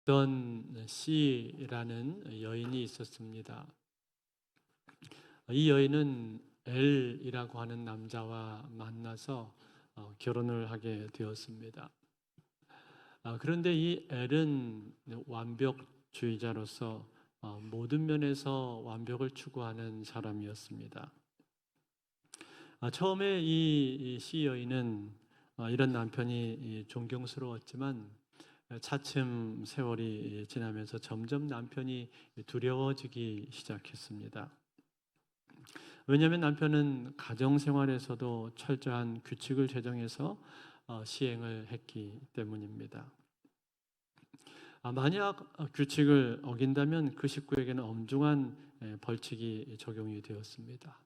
어떤 C라는 여인이 있었습니다. 이 여인은 L이라고 하는 남자와 만나서 결혼을 하게 되었습니다. 그런데 이 L은 완벽주의자로서 모든 면에서 완벽을 추구하는 사람이었습니다. 처음에 이 C 여인은 이런 남편이 존경스러웠지만 차츰 세월이 지나면서 점점 남편이 두려워지기 시작했습니다. 왜냐하면 남편은 가정생활에서도 철저한 규칙을 제정해서 시행을 했기 때문입니다. 만약 규칙을 어긴다면 그 식구에게는 엄중한 벌칙이 적용이 되었습니다.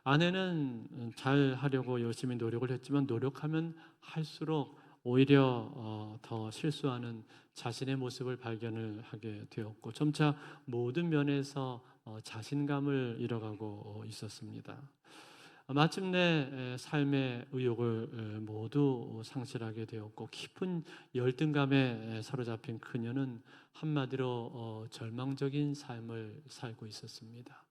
아내는 잘 하려고 열심히 노력을 했지만 노력하면 할수록 오히려 더 실수하는 자신의 모습을 발견을 하게 되었고 점차 모든 면에서 자신감을 잃어가고 있었습니다. 마침내 삶의 의욕을 모두 상실하게 되었고 깊은 열등감에 사로잡힌 그녀는 한마디로 절망적인 삶을 살고 있었습니다.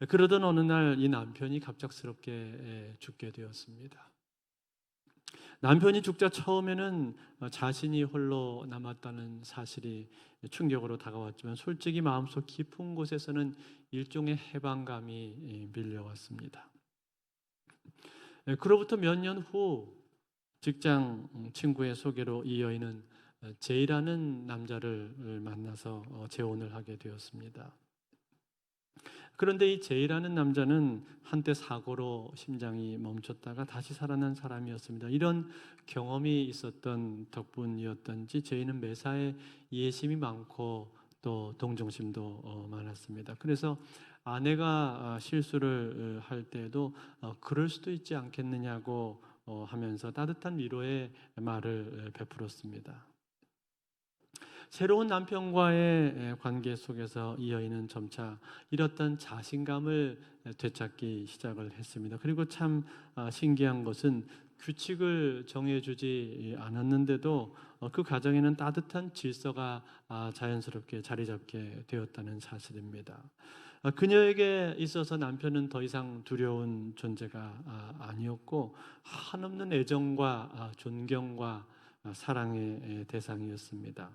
그러던 어느 날 이 남편이 갑작스럽게 죽게 되었습니다. 남편이 죽자 처음에는 자신이 홀로 남았다는 사실이 충격으로 다가왔지만 솔직히 마음속 깊은 곳에서는 일종의 해방감이 밀려왔습니다. 그로부터 몇 년 후 직장 친구의 소개로 이 여인은 제이라는 남자를 만나서 재혼을 하게 되었습니다. 그런데 이 제이라는 남자는 한때 사고로 심장이 멈췄다가 다시 살아난 사람이었습니다. 이런 경험이 있었던 덕분이었던지 제이는 매사에 이해심이 많고 또 동정심도 많았습니다. 그래서 아내가 실수를 할 때에도 그럴 수도 있지 않겠느냐고 하면서 따뜻한 위로의 말을 베풀었습니다. 새로운 남편과의 관계 속에서 이 여인은 점차 잃었던 자신감을 되찾기 시작을 했습니다. 그리고 참 신기한 것은 규칙을 정해주지 않았는데도 그 가정에는 따뜻한 질서가 자연스럽게 자리 잡게 되었다는 사실입니다. 그녀에게 있어서 남편은 더 이상 두려운 존재가 아니었고 한없는 애정과 존경과 사랑의 대상이었습니다.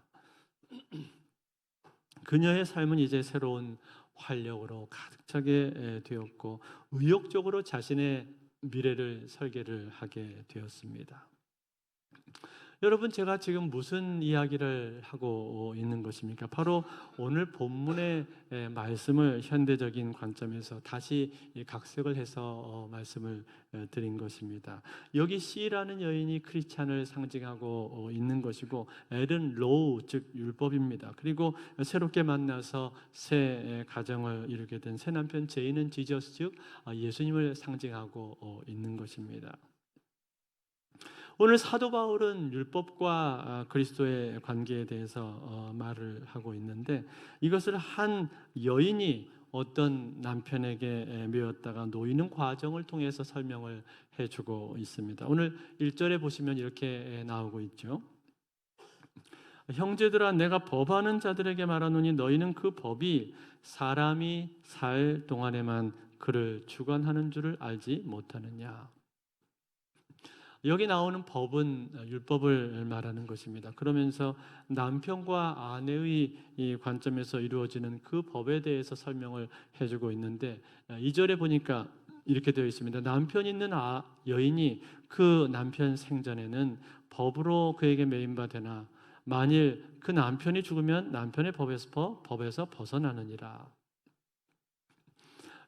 그녀의 삶은 이제 새로운 활력으로 가득 차게 되었고 의욕적으로 자신의 미래를 설계를 하게 되었습니다. 여러분, 제가 지금 무슨 이야기를 하고 있는 것입니까? 바로 오늘 본문의 말씀을 현대적인 관점에서 다시 각색을 해서 말씀을 드린 것입니다. 여기 C라는 여인이 크리스찬을 상징하고 있는 것이고 L은 로우, 즉 율법입니다. 그리고 새롭게 만나서 새 가정을 이루게 된 새 남편 제이는 지저스, 즉 예수님을 상징하고 있는 것입니다. 오늘 사도 바울은 율법과 그리스도의 관계에 대해서 말을 하고 있는데 이것을 한 여인이 어떤 남편에게 매였다가 놓이는 과정을 통해서 설명을 해주고 있습니다. 오늘 1절에 보시면 이렇게 나오고 있죠. 형제들아, 내가 법하는 자들에게 말하노니 너희는 그 법이 사람이 살 동안에만 그를 주관하는 줄을 알지 못하느냐. 여기 나오는 법은 율법을 말하는 것입니다. 그러면서 남편과 아내의 이 관점에서 이루어지는 그 법에 대해서 설명을 해주고 있는데 2절에 보니까 이렇게 되어 있습니다. 남편 있는 여인이 그 남편 생전에는 법으로 그에게 매인바 되나 만일 그 남편이 죽으면 남편의 법에서 벗어나느니라.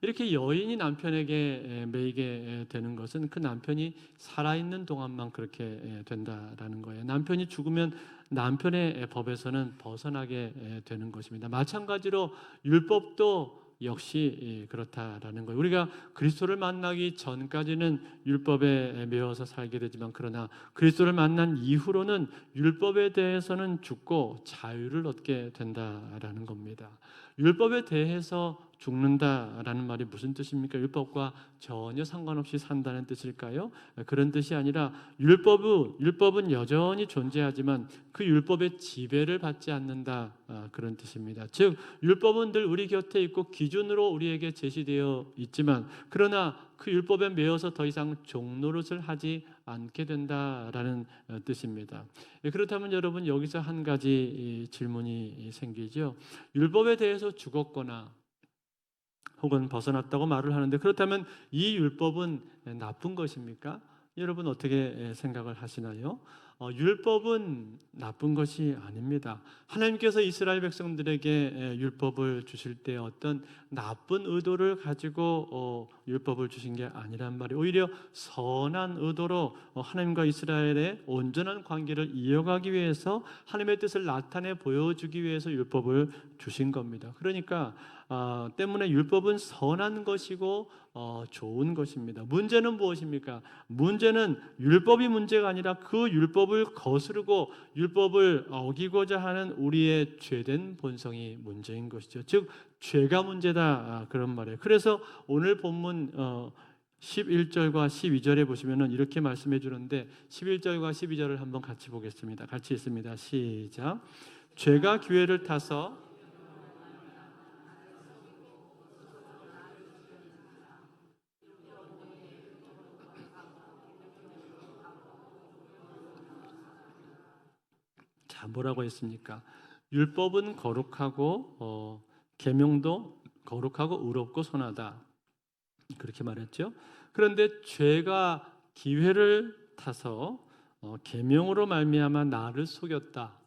이렇게 여인이 남편에게 매이게 되는 것은 그 남편이 살아있는 동안만 그렇게 된다라는 거예요. 남편이 죽으면 남편의 법에서는 벗어나게 되는 것입니다. 마찬가지로 율법도 역시 그렇다라는 거예요. 우리가 그리스도를 만나기 전까지는 율법에 매여서 살게 되지만 그러나 그리스도를 만난 이후로는 율법에 대해서는 죽고 자유를 얻게 된다라는 겁니다. 율법에 대해서 죽는다라는 말이 무슨 뜻입니까? 율법과 전혀 상관없이 산다는 뜻일까요? 그런 뜻이 아니라 율법은 여전히 존재하지만 그 율법의 지배를 받지 않는다, 그런 뜻입니다. 즉 율법은 늘 우리 곁에 있고 기준으로 우리에게 제시되어 있지만 그러나 그 율법에 매여서 더 이상 종노릇을 하지 않게 된다라는 뜻입니다. 그렇다면 여러분 여기서 한 가지 질문이 생기죠. 율법에 대해서 죽었거나 혹은 벗어났다고 말을 하는데 그렇다면 이 율법은 나쁜 것입니까? 여러분 어떻게 생각을 하시나요? 율법은 나쁜 것이 아닙니다. 하나님께서 이스라엘 백성들에게 율법을 주실 때 어떤 나쁜 의도를 가지고 율법을 주신 게 아니란 말이에요. 오히려 선한 의도로 하나님과 이스라엘의 온전한 관계를 이어가기 위해서 하나님의 뜻을 나타내 보여주기 위해서 율법을 주신 겁니다. 그러니까 때문에 율법은 선한 것이고 좋은 것입니다. 문제는 무엇입니까? 문제는 율법이 문제가 아니라 그 율법을 거스르고 율법을 어기고자 하는 우리의 죄된 본성이 문제인 것이죠. 즉 죄가 문제다, 그런 말이에요. 그래서 오늘 본문 11절과 12절에 보시면은 이렇게 말씀해 주는데 11절과 12절을 한번 같이 보겠습니다. 같이 있습니다. 시작. 죄가 기회를 타서 자, 뭐라고 했습니까? 율법은 거룩하고 계명도 거룩하고 의롭고 선하다, 그렇게 말했죠. 그런데 죄가 기회를 타서 계명으로 말미암아 나를 속였다,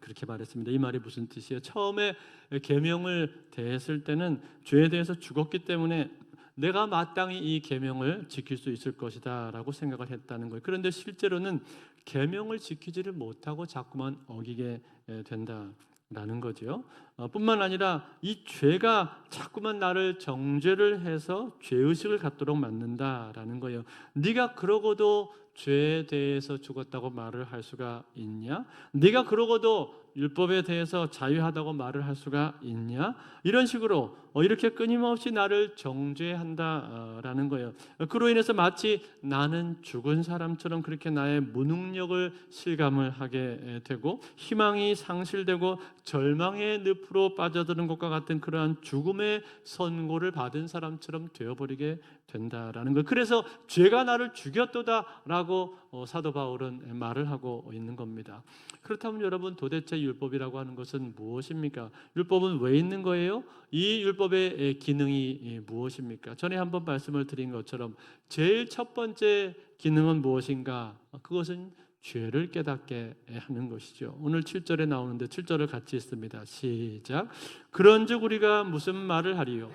그렇게 말했습니다. 이 말이 무슨 뜻이에요? 처음에 계명을 대했을 때는 죄에 대해서 죽었기 때문에 내가 마땅히 이 계명을 지킬 수 있을 것이다라고 생각을 했다는 거예요. 그런데 실제로는 계명을 지키지를 못하고 자꾸만 어기게 된다라는 거죠. 뿐만 아니라 이 죄가 자꾸만 나를 정죄를 해서 죄의식을 갖도록 만든다라는 거예요. 네가 그러고도 죄에 대해서 죽었다고 말을 할 수가 있냐? 네가 그러고도 율법에 대해서 자유하다고 말을 할 수가 있냐? 이런 식으로 이렇게 끊임없이 나를 정죄한다라는 거예요. 그로 인해서 마치 나는 죽은 사람처럼 그렇게 나의 무능력을 실감을 하게 되고 희망이 상실되고 절망의 늪으로 빠져드는 것과 같은 그러한 죽음의 선고를 받은 사람처럼 되어버리게 된다라는 거예요. 그래서 죄가 나를 죽였도다라고 사도 바울은 말을 하고 있는 겁니다. 그렇다면 여러분 도대체 율법이라고 하는 것은 무엇입니까? 율법은 왜 있는 거예요? 이 율법의 기능이 무엇입니까? 전에 한번 말씀을 드린 것처럼 제일 첫 번째 기능은 무엇인가? 그것은 죄를 깨닫게 하는 것이죠. 오늘 7절에 나오는데 7절을 같이 읽습니다. 시작. 그런즉 우리가 무슨 말을 하리요?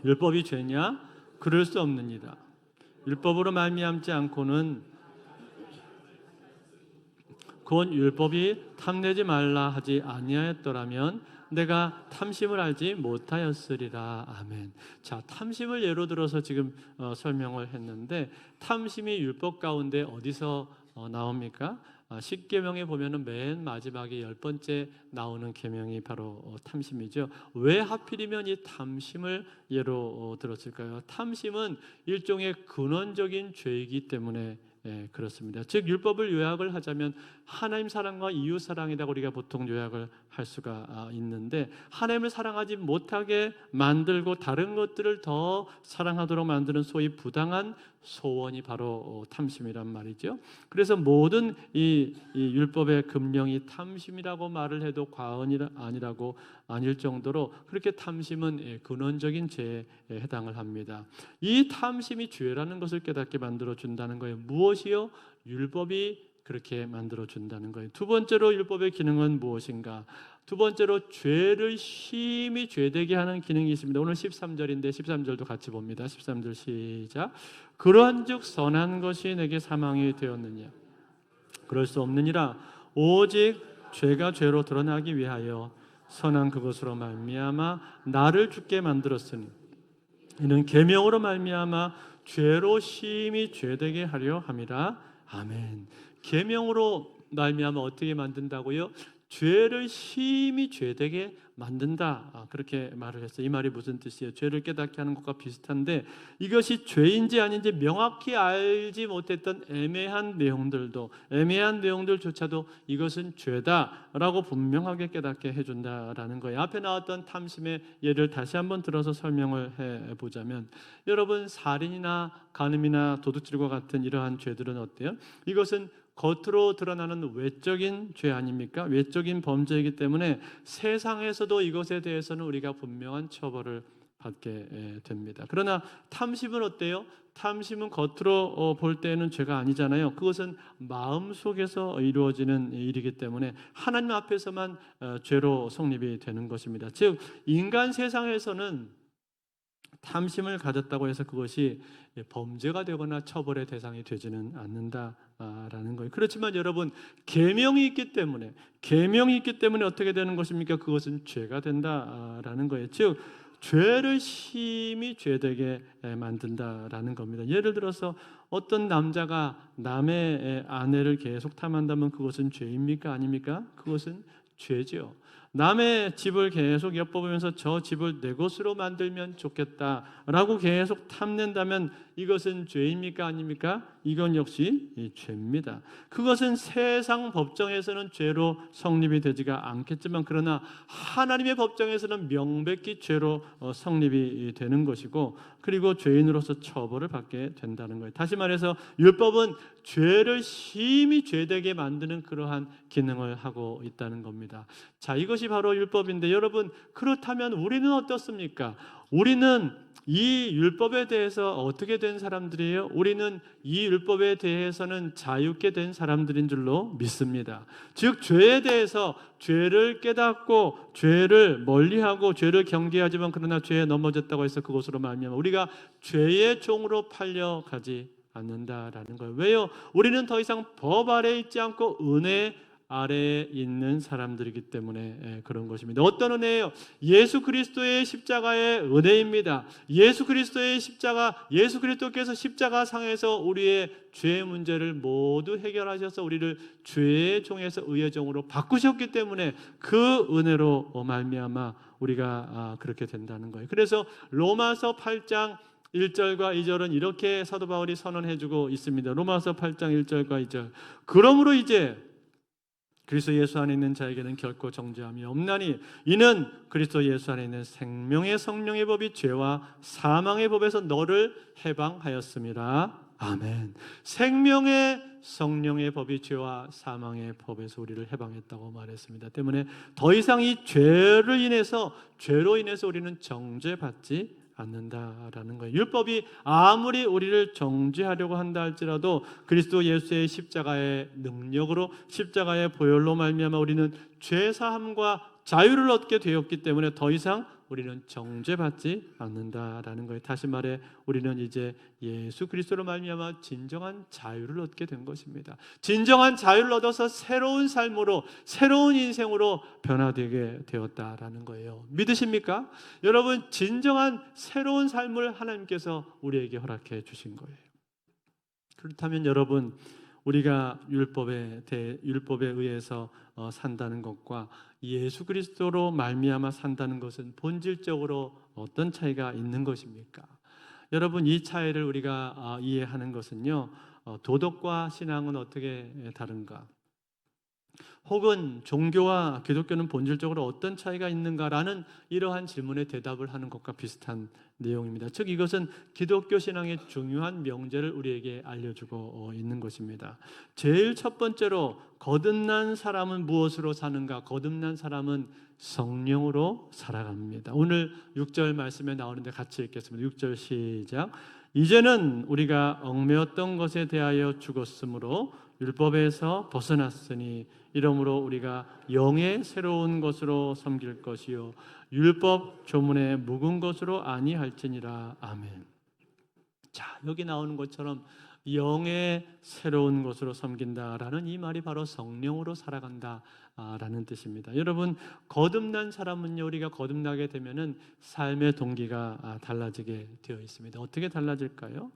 율법이 죄냐? 그럴 수 없느니라. 율법으로 말미암지 않고는 곧 율법이 탐내지 말라 하지 아니하였더라면 내가 탐심을 알지 못하였으리라. 아멘. 자, 탐심을 예로 들어서 지금 설명을 했는데 탐심이 율법 가운데 어디서 나옵니까? 십계명에 보면은 맨 마지막에 10번째 나오는 계명이 바로 탐심이죠. 왜 하필이면 이 탐심을 예로 들었을까요? 탐심은 일종의 근원적인 죄이기 때문에 그렇습니다. 즉 율법을 요약을 하자면 하나님 사랑과 이웃 사랑이라고 우리가 보통 요약을 할 수가 있는데 하나님을 사랑하지 못하게 만들고 다른 것들을 더 사랑하도록 만드는 소위 부당한 소원이 바로 탐심이란 말이죠. 그래서 모든 이 율법의 금령이 탐심이라고 말을 해도 과언이 아니라고 아닐 정도로 그렇게 탐심은 근원적인 죄에 해당을 합니다. 이 탐심이 죄라는 것을 깨닫게 만들어 준다는 거예요. 무엇이요? 율법이 그렇게 만들어 준다는 거예요. 두 번째로 율법의 기능은 무엇인가? 두 번째로 죄를 심히 죄되게 하는 기능이 있습니다. 오늘 13절인데 13절도 같이 봅니다. 13절 시작. 그런즉 선한 것이 내게 사망이 되었느냐? 그럴 수 없느니라. 오직 죄가 죄로 드러나기 위하여 선한 그것으로 말미암아 나를 죽게 만들었으니 이는 계명으로 말미암아 죄로 심히 죄되게 하려 함이라. 아멘. 계명으로 말미암아 어떻게 만든다고요? 죄를 심히 죄되게 만든다. 그렇게 말을 했어요. 이 말이 무슨 뜻이에요? 죄를 깨닫게 하는 것과 비슷한데 이것이 죄인지 아닌지 명확히 알지 못했던 애매한 내용들조차도 이것은 죄다라고 분명하게 깨닫게 해준다라는 거예요. 앞에 나왔던 탐심의 예를 다시 한번 들어서 설명을 해보자면, 여러분, 살인이나 간음이나 도둑질과 같은 이러한 죄들은 어때요? 이것은 겉으로 드러나는 외적인 죄 아닙니까? 외적인 범죄이기 때문에 세상에서도 이것에 대해서는 우리가 분명한 처벌을 받게 됩니다. 그러나 탐심은 어때요? 탐심은 겉으로 볼 때는 죄가 아니잖아요. 그것은 마음속에서 이루어지는 일이기 때문에 하나님 앞에서만 죄로 성립이 되는 것입니다. 즉, 인간 세상에서는 탐심을 가졌다고 해서 그것이 범죄가 되거나 처벌의 대상이 되지는 않는다라는 거예요. 그렇지만 여러분, 계명이 있기 때문에 어떻게 되는 것입니까? 그것은 죄가 된다라는 거예요. 즉, 죄를 심히 죄되게 만든다라는 겁니다. 예를 들어서 어떤 남자가 남의 아내를 계속 탐한다면 그것은 죄입니까? 아닙니까? 그것은 죄죠. 남의 집을 계속 엿보면서 저 집을 내 것으로 만들면 좋겠다라고 계속 탐낸다면 이것은 죄입니까? 아닙니까? 이건 역시 죄입니다. 그것은 세상 법정에서는 죄로 성립이 되지가 않겠지만, 그러나 하나님의 법정에서는 명백히 죄로 성립이 되는 것이고, 그리고 죄인으로서 처벌을 받게 된다는 거예요. 다시 말해서 율법은 죄를 심히 죄되게 만드는 그러한 기능을 하고 있다는 겁니다. 자, 이것이 바로 율법인데, 여러분, 그렇다면 우리는 어떻습니까? 우리는 이 율법에 대해서 어떻게 된 사람들이에요? 우리는 이 율법에 대해서는 자유케 된 사람들인 줄로 믿습니다. 즉, 죄에 대해서 죄를 깨닫고 죄를 멀리하고 죄를 경계하지만 그러나 죄에 넘어졌다고 해서 그것으로 말미암아 우리가 죄의 종으로 팔려가지 않는다라는 거예요. 왜요? 우리는 더 이상 법 아래에 있지 않고 은혜 아래에 있는 사람들이기 때문에 그런 것입니다. 어떤 은혜예요? 예수 그리스도의 십자가의 은혜입니다. 예수 그리스도께서 십자가 상에서 우리의 죄의 문제를 모두 해결하셔서 우리를 죄의 종에서 의의 종으로 바꾸셨기 때문에 그 은혜로 말미암아 우리가 그렇게 된다는 거예요. 그래서 로마서 8장 1절과 2절은 이렇게 사도 바울이 선언해주고 있습니다. 로마서 8장 1절과 2절. 그러므로 이제 그리스도 예수 안에 있는 자에게는 결코 정죄함이 없나니 이는 그리스도 예수 안에 있는 생명의 성령의 법이 죄와 사망의 법에서 너를 해방하였음이라. 아멘. 생명의 성령의 법이 죄와 사망의 법에서 우리를 해방했다고 말했습니다. 때문에 더 이상 이 죄로 인해서 우리는 정죄받지 않는다라는 거예요. 율법이 아무리 우리를 정죄하려고 한다 할지라도 그리스도 예수의 십자가의 능력으로, 십자가의 보혈로 말미암아 우리는 죄 사함과 자유를 얻게 되었기 때문에 더 이상 우리는 정죄받지 않는다라는 거예요. 다시 말해 우리는 이제 예수 그리스도로 말미암아 진정한 자유를 얻게 된 것입니다. 진정한 자유를 얻어서 새로운 삶으로, 새로운 인생으로 변화되게 되었다라는 거예요. 믿으십니까? 여러분, 진정한 새로운 삶을 하나님께서 우리에게 허락해 주신 거예요. 그렇다면 여러분, 우리가 율법에 의해서 산다는 것과 예수 그리스도로 말미암아 산다는 것은 본질적으로 어떤 차이가 있는 것입니까? 여러분, 이 차이를 우리가 이해하는 것은요, 도덕과 신앙은 어떻게 다른가? 혹은 종교와 기독교는 본질적으로 어떤 차이가 있는가라는 이러한 질문에 대답을 하는 것과 비슷한 내용입니다. 즉, 이것은 기독교 신앙의 중요한 명제를 우리에게 알려주고 있는 것입니다. 제일 첫 번째로 거듭난 사람은 무엇으로 사는가? 거듭난 사람은 성령으로 살아갑니다. 오늘 6절 말씀에 나오는데 같이 읽겠습니다. 6절 시작. 이제는 우리가 얽매였던 것에 대하여 죽었으므로 율법에서 벗어났으니 이러므로 우리가 영의 새로운 것으로 섬길 것이요 율법 조문에 묵은 것으로 아니할지니라. 아멘. 자, 여기 나오는 것처럼 영의 새로운 것으로 섬긴다라는 이 말이 바로 성령으로 살아간다라는 뜻입니다. 여러분, 거듭난 사람은요, 우리가 거듭나게 되면은 삶의 동기가 달라지게 되어 있습니다. 어떻게 달라질까요?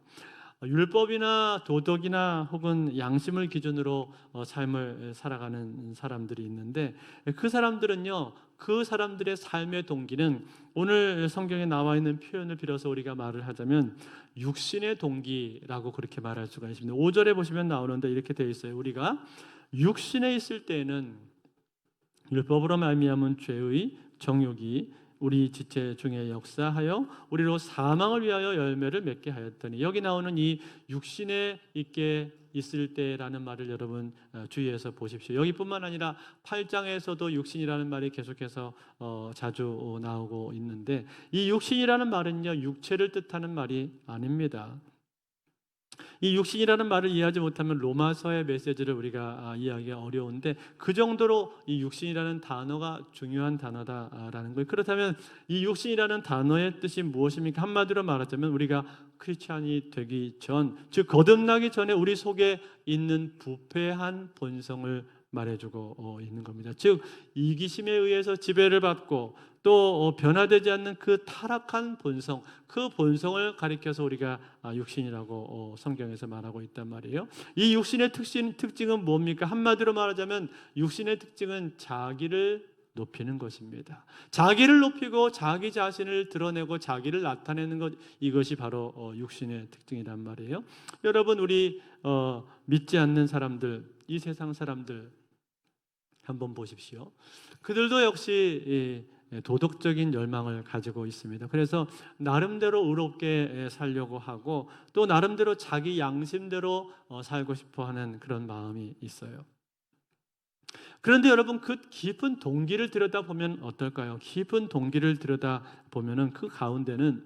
율법이나 도덕이나 혹은 양심을 기준으로 삶을 살아가는 사람들이 있는데 그 사람들은요, 그 사람들의 삶의 동기는 오늘 성경에 나와 있는 표현을 빌어서 우리가 말을 하자면 육신의 동기라고 그렇게 말할 수가 있습니다. 5절에 보시면 나오는데 이렇게 되어 있어요. 우리가 육신에 있을 때에는 율법으로 말미암은 죄의 정욕이 우리 지체 중에 역사하여 우리로 사망을 위하여 열매를 맺게 하였더니, 여기 나오는 이 육신에 있게 있을 때라는 말을 여러분 주의해서 보십시오. 여기뿐만 아니라 8장에서도 육신이라는 말이 계속해서 자주 나오고 있는데, 이 육신이라는 말은요, 육체를 뜻하는 말이 아닙니다. 이 육신이라는 말을 이해하지 못하면 로마서의 메시지를 우리가 이해하기가 어려운데, 그 정도로 이 육신이라는 단어가 중요한 단어다라는 거예요. 그렇다면 이 육신이라는 단어의 뜻이 무엇입니까? 한마디로 말하자면 우리가 크리스찬이 되기 전, 즉 거듭나기 전에 우리 속에 있는 부패한 본성을 말해주고 있는 겁니다. 즉 이기심에 의해서 지배를 받고 또 변화되지 않는 그 타락한 본성, 그 본성을 가리켜서 우리가 육신이라고 성경에서 말하고 있단 말이에요. 이 육신의 특징은 뭡니까? 한마디로 말하자면 육신의 특징은 자기를 높이는 것입니다. 자기를 높이고 자기 자신을 드러내고 자기를 나타내는 것, 이것이 바로 육신의 특징이란 말이에요. 여러분, 우리 믿지 않는 사람들, 이 세상 사람들 한번 보십시오. 그들도 역시 도덕적인 열망을 가지고 있습니다. 그래서 나름대로 의롭게 살려고 하고 또 나름대로 자기 양심대로 살고 싶어 하는 그런 마음이 있어요. 그런데 여러분, 그 깊은 동기를 들여다보면 어떨까요? 깊은 동기를 들여다보면 그 가운데는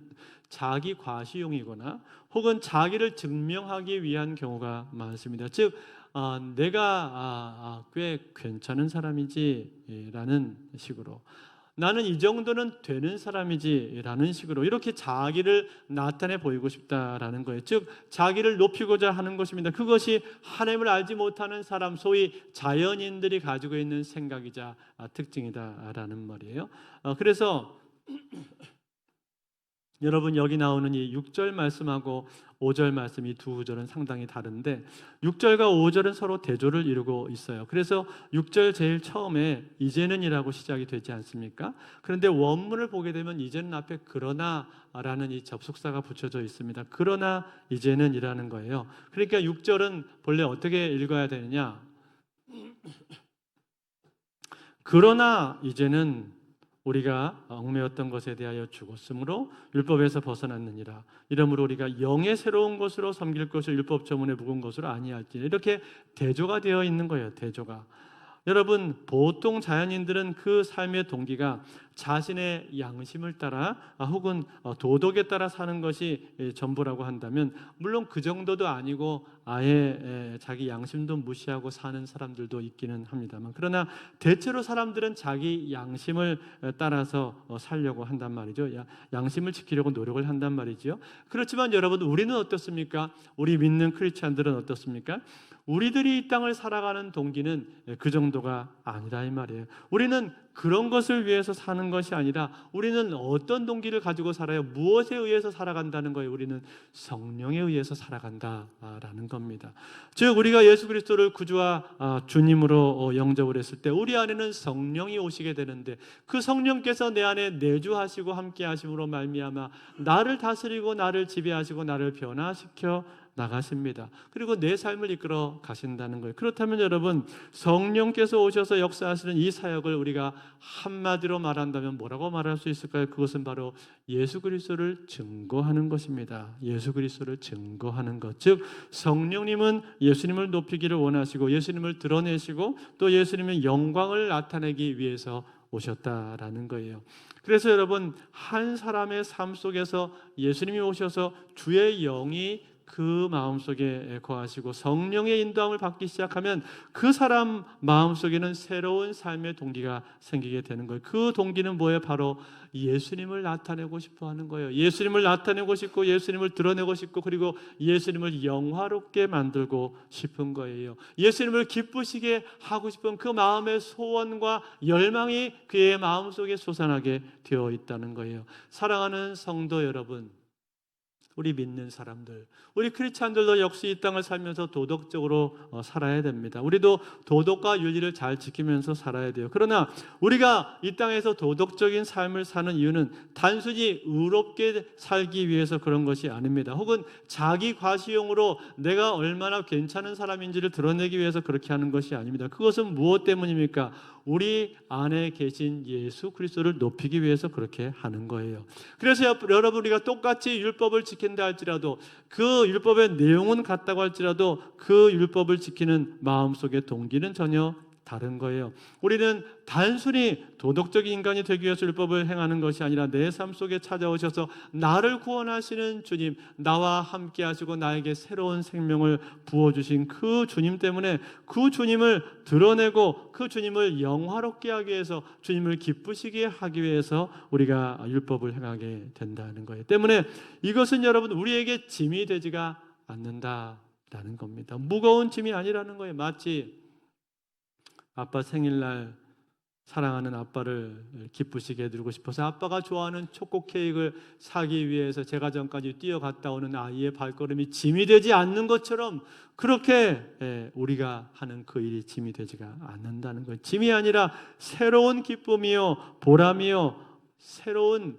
자기 과시용이거나 혹은 자기를 증명하기 위한 경우가 많습니다. 즉 내가 꽤 괜찮은 사람이지라는 식으로, 나는 이 정도는 되는 사람이지라는 식으로 이렇게 자기를 나타내 보이고 싶다라는 거예요. 즉 자기를 높이고자 하는 것입니다. 그것이 하나님을 알지 못하는 사람, 소위 자연인들이 가지고 있는 생각이자 특징이다라는 말이에요. 그래서 여러분, 여기 나오는 이 6절 말씀하고 5절 말씀, 이 두 구절은 상당히 다른데 6절과 5절은 서로 대조를 이루고 있어요. 그래서 6절 제일 처음에 이제는 이라고 시작이 되지 않습니까? 그런데 원문을 보게 되면 이제는 앞에 그러나 라는 이 접속사가 붙여져 있습니다. 그러나 이제는 이라는 거예요. 그러니까 6절은 본래 어떻게 읽어야 되느냐? 그러나 이제는 우리가 얽매였던 것에 대하여 죽었으므로 율법에서 벗어났느니라. 이러므로 우리가 영의 새로운 것으로 섬길 것을 율법 저문에 묵은 것으로 아니할지니. 이렇게 대조가 되어 있는 거예요. 대조가. 여러분, 보통 자연인들은 그 삶의 동기가 자신의 양심을 따라 혹은 도덕에 따라 사는 것이 전부라고 한다면, 물론 그 정도도 아니고 아예 자기 양심도 무시하고 사는 사람들도 있기는 합니다만, 그러나 대체로 사람들은 자기 양심을 따라서 살려고 한단 말이죠. 양심을 지키려고 노력을 한단 말이죠. 그렇지만 여러분, 우리는 어떻습니까? 우리 믿는 크리스찬들은 어떻습니까? 우리들이 이 땅을 살아가는 동기는 그 정도가 아니라 이 말이에요. 우리는 그런 것을 위해서 사는 것이 아니라 우리는 어떤 동기를 가지고 살아요? 무엇에 의해서 살아간다는 거예요? 우리는 성령에 의해서 살아간다라는 겁니다. 즉 우리가 예수 그리스도를 구주와 주님으로 영접을 했을 때 우리 안에는 성령이 오시게 되는데, 그 성령께서 내 안에 내주하시고 함께 하심으로 말미암아 나를 다스리고 나를 지배하시고 나를 변화시켜 나가십니다. 그리고 내 삶을 이끌어 가신다는 거예요. 그렇다면 여러분, 성령께서 오셔서 역사하시는 이 사역을 우리가 한마디로 말한다면 뭐라고 말할 수 있을까요? 그것은 바로 예수 그리스도를 증거하는 것입니다. 예수 그리스도를 증거하는 것. 즉 성령님은 예수님을 높이기를 원하시고 예수님을 드러내시고 또 예수님의 영광을 나타내기 위해서 오셨다라는 거예요. 그래서 여러분, 한 사람의 삶 속에서 예수님이 오셔서 주의 영이 그 마음속에 거하시고 성령의 인도함을 받기 시작하면 그 사람 마음속에는 새로운 삶의 동기가 생기게 되는 거예요. 그 동기는 뭐예요? 바로 예수님을 나타내고 싶어 하는 거예요. 예수님을 나타내고 싶고 예수님을 드러내고 싶고 그리고 예수님을 영화롭게 만들고 싶은 거예요. 예수님을 기쁘시게 하고 싶은 그 마음의 소원과 열망이 그의 마음속에 솟아나게 되어 있다는 거예요. 사랑하는 성도 여러분, 우리 믿는 사람들, 우리 크리스찬들도 역시 이 땅을 살면서 도덕적으로 살아야 됩니다. 우리도 도덕과 윤리를 잘 지키면서 살아야 돼요. 그러나 우리가 이 땅에서 도덕적인 삶을 사는 이유는 단순히 의롭게 살기 위해서 그런 것이 아닙니다. 혹은 자기 과시용으로 내가 얼마나 괜찮은 사람인지를 드러내기 위해서 그렇게 하는 것이 아닙니다. 그것은 무엇 때문입니까? 우리 안에 계신 예수 그리스도를 높이기 위해서 그렇게 하는 거예요. 그래서 여러분, 우리가 똑같이 율법을 지킨다 할지라도, 그 율법의 내용은 같다고 할지라도 그 율법을 지키는 마음속의 동기는 전혀 다른 거예요. 우리는 단순히 도덕적인 인간이 되기 위해서 율법을 행하는 것이 아니라 내 삶 속에 찾아오셔서 나를 구원하시는 주님, 나와 함께 하시고 나에게 새로운 생명을 부어주신 그 주님 때문에 그 주님을 드러내고 그 주님을 영화롭게 하기 위해서, 주님을 기쁘시게 하기 위해서 우리가 율법을 행하게 된다는 거예요. 때문에 이것은 여러분, 우리에게 짐이 되지가 않는다라는 겁니다. 무거운 짐이 아니라는 거예요. 마치 아빠 생일날 사랑하는 아빠를 기쁘시게 해드리고 싶어서 아빠가 좋아하는 초코 케이크를 사기 위해서 제과점까지 뛰어갔다 오는 아이의 발걸음이 짐이 되지 않는 것처럼, 그렇게 우리가 하는 그 일이 짐이 되지가 않는다는 거예요. 짐이 아니라 새로운 기쁨이요, 보람이요, 새로운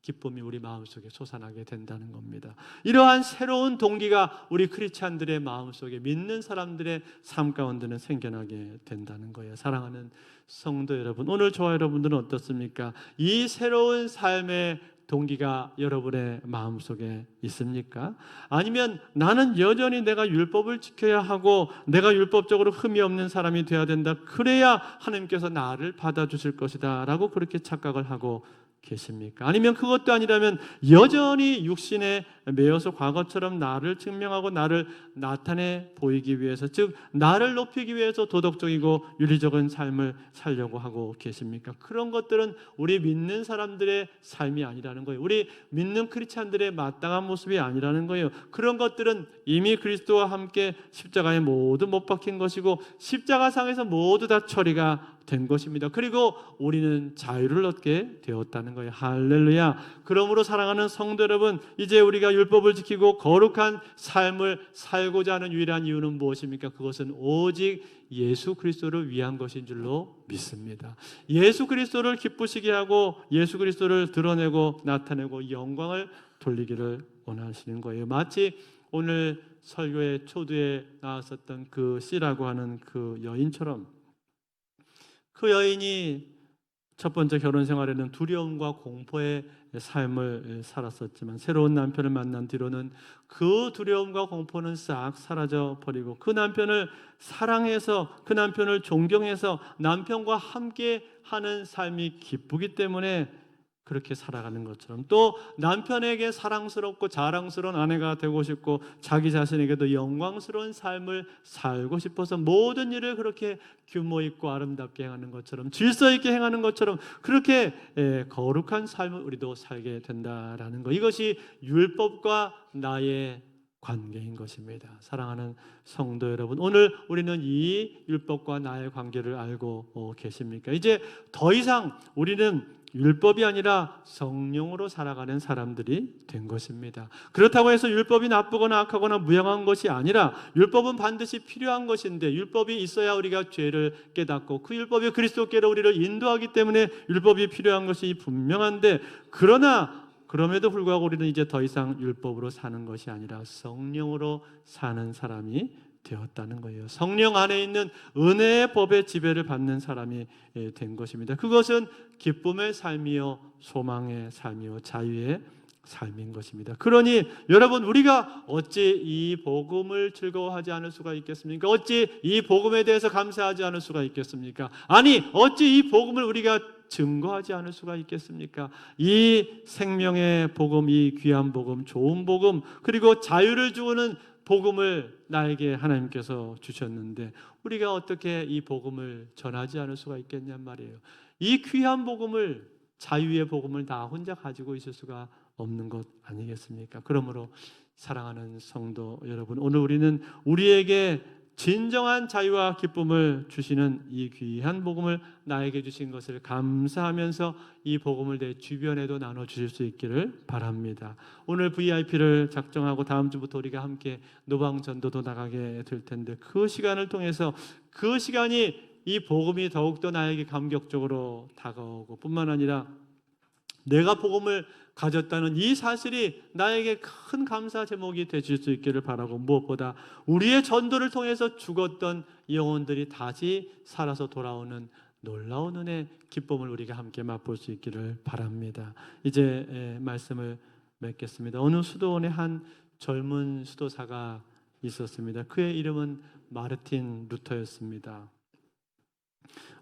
기쁨이 우리 마음속에 솟아나게 된다는 겁니다. 이러한 새로운 동기가 우리 크리스찬들의 마음속에, 믿는 사람들의 삶 가운데는 생겨나게 된다는 거예요. 사랑하는 성도 여러분, 오늘 저와 여러분들은 어떻습니까? 이 새로운 삶의 동기가 여러분의 마음속에 있습니까? 아니면 나는 여전히 내가 율법을 지켜야 하고 내가 율법적으로 흠이 없는 사람이 되어야 된다, 그래야 하나님께서 나를 받아주실 것이다 라고 그렇게 착각을 하고 계십니까? 아니면 그것도 아니라면 여전히 육신에 매여서 과거처럼 나를 증명하고 나를 나타내 보이기 위해서, 즉 나를 높이기 위해서 도덕적이고 윤리적인 삶을 살려고 하고 계십니까? 그런 것들은 우리 믿는 사람들의 삶이 아니라는 거예요. 우리 믿는 크리스찬들의 마땅한 모습이 아니라는 거예요. 그런 것들은 이미 그리스도와 함께 십자가에 모두 못 박힌 것이고 십자가상에서 모두 다 처리가 된 것입니다. 그리고 우리는 자유를 얻게 되었다는 거예요. 할렐루야. 그러므로 사랑하는 성도 여러분, 이제 우리가 율법을 지키고 거룩한 삶을 살고자 하는 유일한 이유는 무엇입니까? 그것은 오직 예수 그리스도를 위한 것인 줄로 믿습니다. 예수 그리스도를 기쁘시게 하고 예수 그리스도를 드러내고 나타내고 영광을 돌리기를 원하시는 거예요. 마치 오늘 설교의 초두에 나왔었던 그 C라고 하는 그 여인처럼, 그 여인이 첫 번째 결혼 생활에는 두려움과 공포의 삶을 살았었지만 새로운 남편을 만난 뒤로는 그 두려움과 공포는 싹 사라져 버리고 그 남편을 사랑해서, 그 남편을 존경해서 남편과 함께 하는 삶이 기쁘기 때문에 그렇게 살아가는 것처럼, 또 남편에게 사랑스럽고 자랑스러운 아내가 되고 싶고 자기 자신에게도 영광스러운 삶을 살고 싶어서 모든 일을 그렇게 규모 있고 아름답게 행하는 것처럼, 질서 있게 행하는 것처럼 그렇게 거룩한 삶을 우리도 살게 된다라는 것, 이것이 율법과 나의 관계인 것입니다. 사랑하는 성도 여러분, 오늘 우리는 이 율법과 나의 관계를 알고 계십니까? 이제 더 이상 우리는 율법이 아니라 성령으로 살아가는 사람들이 된 것입니다. 그렇다고 해서 율법이 나쁘거나 악하거나 무용한 것이 아니라 율법은 반드시 필요한 것인데, 율법이 있어야 우리가 죄를 깨닫고 그 율법이 그리스도께로 우리를 인도하기 때문에 율법이 필요한 것이 분명한데, 그럼에도 불구하고 우리는 이제 더 이상 율법으로 사는 것이 아니라 성령으로 사는 사람이 되었다는 거예요. 성령 안에 있는 은혜의 법의 지배를 받는 사람이 된 것입니다. 그것은 기쁨의 삶이요, 소망의 삶이요, 자유의 삶인 것입니다. 그러니 여러분, 우리가 어찌 이 복음을 즐거워하지 않을 수가 있겠습니까? 어찌 이 복음에 대해서 감사하지 않을 수가 있겠습니까? 아니, 어찌 이 복음을 우리가 증거하지 않을 수가 있겠습니까? 이 생명의 복음, 이 귀한 복음, 좋은 복음, 그리고 자유를 주는 복음을 나에게 하나님께서 주셨는데 우리가 어떻게 이 복음을 전하지 않을 수가 있겠냔 말이에요. 이 귀한 복음을, 자유의 복음을 나 혼자 가지고 있을 수가 없는 것 아니겠습니까? 그러므로 사랑하는 성도 여러분, 오늘 우리는 우리에게 진정한 자유와 기쁨을 주시는 이 귀한 복음을 나에게 주신 것을 감사하면서 이 복음을 내 주변에도 나눠주실 수 있기를 바랍니다. 오늘 VIP를 작정하고 다음 주부터 우리가 함께 노방전도도 나가게 될 텐데, 그 시간을 통해서 그 시간이 이 복음이 더욱더 나에게 감격적으로 다가오고 뿐만 아니라 내가 복음을 가졌다는 이 사실이 나에게 큰 감사 제목이 되실 수 있기를 바라고, 무엇보다 우리의 전도를 통해서 죽었던 영혼들이 다시 살아서 돌아오는 놀라운 은혜, 기쁨을 우리가 함께 맛볼 수 있기를 바랍니다. 이제 말씀을 맺겠습니다. 어느 수도원에 한 젊은 수도사가 있었습니다. 그의 이름은 마르틴 루터였습니다.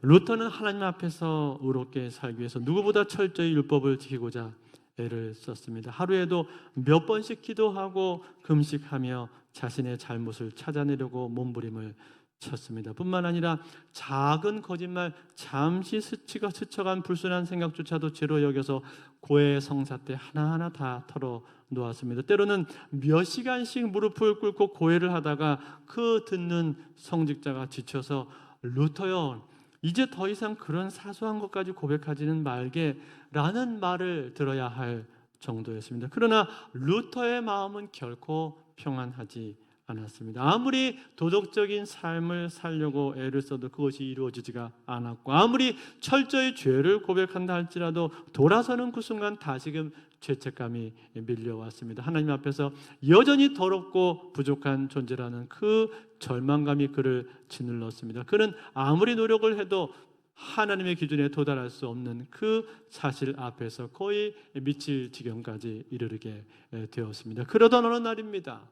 루터는 하나님 앞에서 의롭게 살기 위해서 누구보다 철저히 율법을 지키고자 애를 썼습니다. 하루에도 몇 번씩 기도하고 금식하며 자신의 잘못을 찾아내려고 몸부림을 쳤습니다. 뿐만 아니라 작은 거짓말, 잠시 스쳐간 불순한 생각조차도 죄로 여겨서 고해 성사 때 하나하나 다 털어놓았습니다. 때로는 몇 시간씩 무릎을 꿇고 고해를 하다가 그 듣는 성직자가 지쳐서 루터요, 이제 더 이상 그런 사소한 것까지 고백하지는 말게 라는 말을 들어야 할 정도였습니다. 그러나 루터의 마음은 결코 평안하지 않았습니다. 아무리 도덕적인 삶을 살려고 애를 써도 그것이 이루어지지가 않았고, 아무리 철저히 죄를 고백한다 할지라도 돌아서는 그 순간 다시금 죄책감이 밀려왔습니다. 하나님 앞에서 여전히 더럽고 부족한 존재라는 그 절망감이 그를 짓눌렀습니다. 그는 아무리 노력을 해도 하나님의 기준에 도달할 수 없는 그 사실 앞에서 거의 미칠 지경까지 이르게 되었습니다. 그러던 어느 날입니다.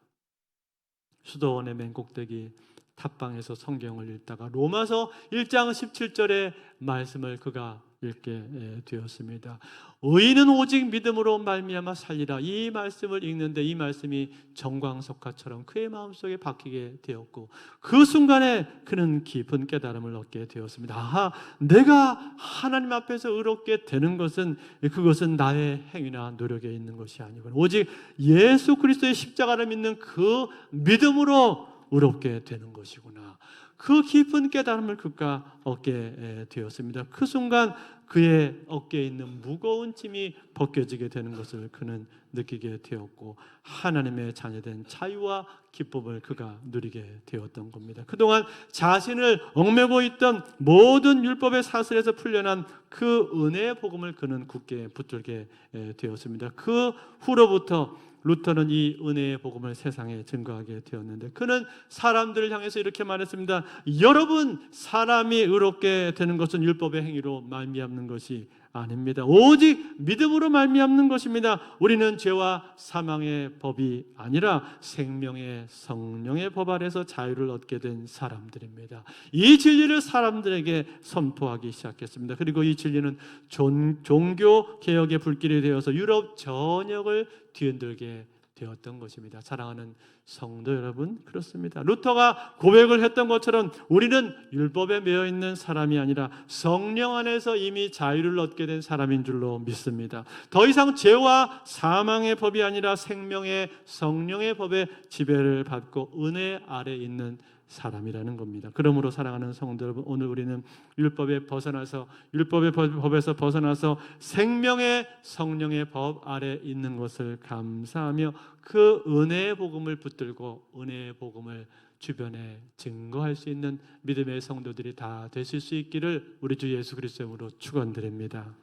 수도원의 맨 꼭대기 탑방에서 성경을 읽다가 로마서 1장 17절의 말씀을 그가 읽게 되었습니다. 의인은 오직 믿음으로 말미암아 살리라. 이 말씀을 읽는데 이 말씀이 정광석화처럼 그의 마음속에 박히게 되었고, 그 순간에 그는 깊은 깨달음을 얻게 되었습니다. 아하, 내가 하나님 앞에서 의롭게 되는 것은 그것은 나의 행위나 노력에 있는 것이 아니고 오직 예수 그리스도의 십자가를 믿는 그 믿음으로 의롭게 되는 것이구나. 그 깊은 깨달음을 그가 얻게 되었습니다. 그 순간 그의 어깨에 있는 무거운 짐이 벗겨지게 되는 것을 그는 느끼게 되었고, 하나님의 자녀된 자유와 기쁨을 그가 누리게 되었던 겁니다. 그동안 자신을 얽매고 있던 모든 율법의 사슬에서 풀려난 그 은혜의 복음을 그는 굳게 붙들게 되었습니다. 그 후로부터 루터는 이 은혜의 복음을 세상에 증거하게 되었는데, 그는 사람들을 향해서 이렇게 말했습니다. 여러분, 사람이 의롭게 되는 것은 율법의 행위로 말미암는 것이 아닙니다. 오직 믿음으로 말미암는 것입니다. 우리는 죄와 사망의 법이 아니라 생명의 성령의 법 아래서 자유를 얻게 된 사람들입니다. 이 진리를 사람들에게 선포하기 시작했습니다. 그리고 이 진리는 종교 개혁의 불길이 되어서 유럽 전역을 뒤흔들게 되었던 것입니다. 사랑하는 성도 여러분, 그렇습니다. 루터가 고백을 했던 것처럼 우리는 율법에 매여 있는 사람이 아니라 성령 안에서 이미 자유를 얻게 된 사람인 줄로 믿습니다. 더 이상 죄와 사망의 법이 아니라 생명의 성령의 법에 지배를 받고 은혜 아래 있는 사람이라는 겁니다. 그러므로 사랑하는 성도 여러분, 오늘 우리는 율법의 법에서 벗어나서 생명의 성령의 법 아래 있는 것을 감사하며 그 은혜의 복음을 붙들고 은혜의 복음을 주변에 증거할 수 있는 믿음의 성도들이 다 되실 수 있기를 우리 주 예수 그리스도의 이름으로 축원드립니다.